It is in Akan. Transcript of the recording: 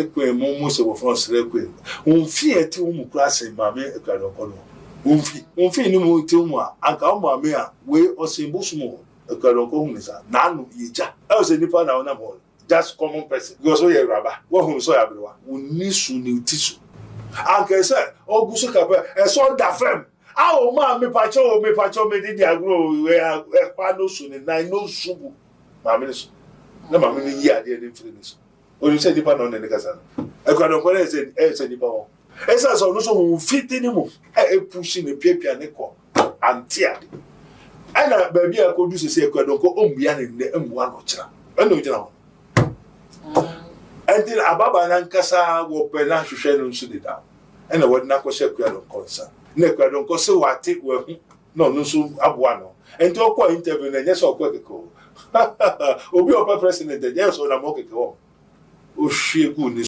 Kwe mo se wo France le kwe. On fi eti wo mu class mame ekwadonko no. On fi ni mu ti mu a anka wo mame a we osimbo sumo ekwadonko hu ni sa. Na anu yeja. E se nipa na ona mo. Just common person. Because we raba. Wo hu so ya brewa. Oni su ni tisu. Anka se ogusu ka pe e so da fem. A o ma me pacho me di agro we pa no su ni na no subu. Mame so. Na mame ni yi ade ni mfiri ni so. When you say nipa no ne kasa no ekwadonko na say nipa ho esa so no so hu fiti ni mu push ni piapia ne ko antia ana ba bia ko du se ekwadonko ombia ne emwa no kira eno gina ho until ababa na nkasa wo pela hwehwe no nso de da ena wodi na ko she ekwadonko nsa na ekwadonko se wate wa hu no nso aboa no enti okwa interview na nyesa okwa keko obi opa president nyesa na mo keko o hwegu ni